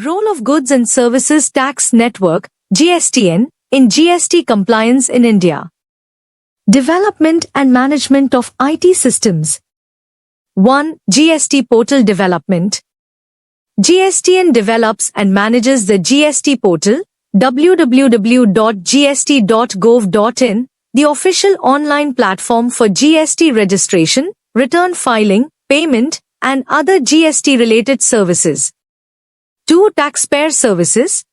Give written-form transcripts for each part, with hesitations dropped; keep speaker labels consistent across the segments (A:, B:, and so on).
A: Role of Goods and Services Tax Network, GSTN, in GST compliance in India. Development and management of IT systems. 1. GST portal development. GSTN develops and manages the GST portal, www.gst.gov.in, the official online platform for GST registration, return filing, payment, and other GST-related services. 2. Taxpayer services.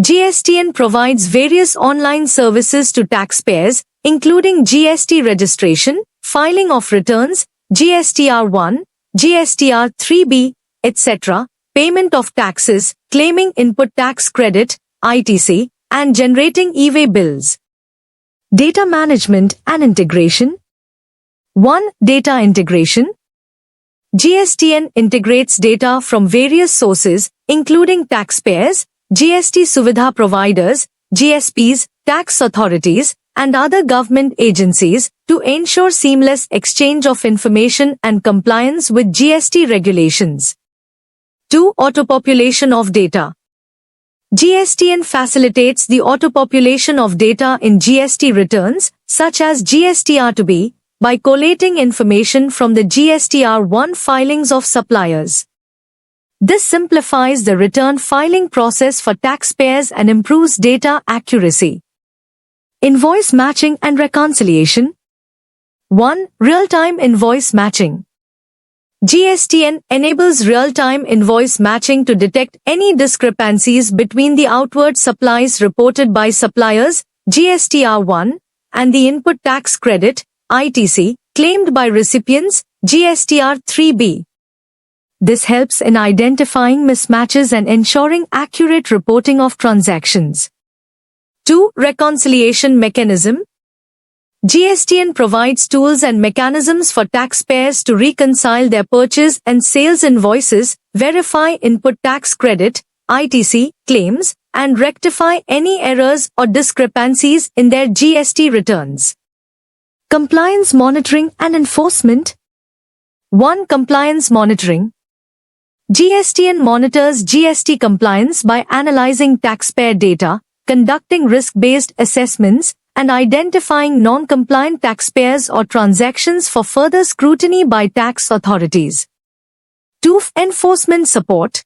A: GSTN provides various online services to taxpayers, including GST registration, filing of returns, GSTR1, GSTR3B, etc., payment of taxes, claiming input tax credit, ITC, and generating e-way bills. Data management and integration. 1. Data integration. GSTN integrates data from various sources, including taxpayers, GST Suvidha providers, GSPs, tax authorities, and other government agencies, to ensure seamless exchange of information and compliance with GST regulations. 2. Autopopulation of data. GSTN facilitates the autopopulation of data in GST returns, such as GSTR2B, by collating information from the GSTR1 filings of suppliers. This simplifies the return filing process for taxpayers and improves data accuracy. Invoice matching and reconciliation. 1. Real-time invoice matching. GSTN enables real-time invoice matching to detect any discrepancies between the outward supplies reported by suppliers, GSTR1, and the input tax credit, ITC, claimed by recipients, GSTR3B. This helps in identifying mismatches and ensuring accurate reporting of transactions. 2. Reconciliation mechanism. GSTN provides tools and mechanisms for taxpayers to reconcile their purchase and sales invoices, verify input tax credit, ITC, claims, and rectify any errors or discrepancies in their GST returns. Compliance monitoring and enforcement. 1. Compliance monitoring. GSTN monitors GST compliance by analyzing taxpayer data, conducting risk-based assessments, and identifying non-compliant taxpayers or transactions for further scrutiny by tax authorities. 2. Enforcement support.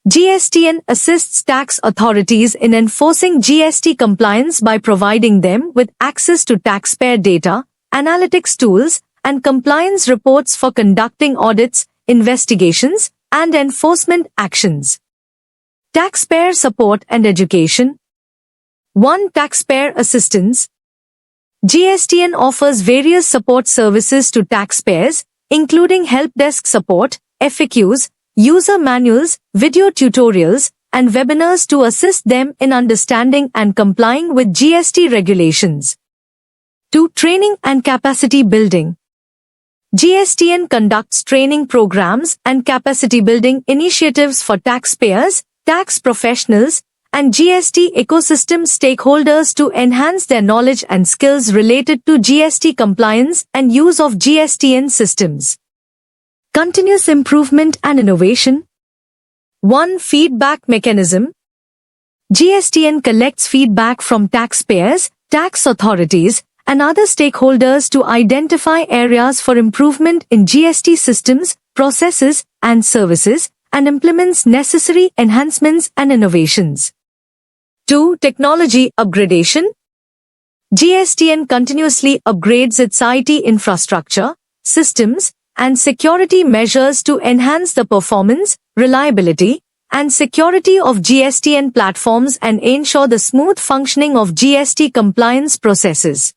A: GSTN assists tax authorities in enforcing GST compliance by providing them with access to taxpayer data, analytics tools, and compliance reports for conducting audits, investigations, and enforcement actions. Taxpayer support and education. 1. Taxpayer assistance. GSTN offers various support services to taxpayers, including help desk support, FAQs, user manuals, video tutorials, and webinars to assist them in understanding and complying with GST regulations. 2. Training and capacity building. GSTN conducts training programs and capacity building initiatives for taxpayers, tax professionals, and GST ecosystem stakeholders to enhance their knowledge and skills related to GST compliance and use of GSTN systems. Continuous improvement and innovation. 1. Feedback mechanism. GSTN collects feedback from taxpayers, tax authorities, and other stakeholders to identify areas for improvement in GST systems, processes, and services, and implements necessary enhancements and innovations. 2. Technology upgradation. GSTN continuously upgrades its IT infrastructure, systems, and security measures to enhance the performance, reliability, and security of GSTN platforms and ensure the smooth functioning of GST compliance processes.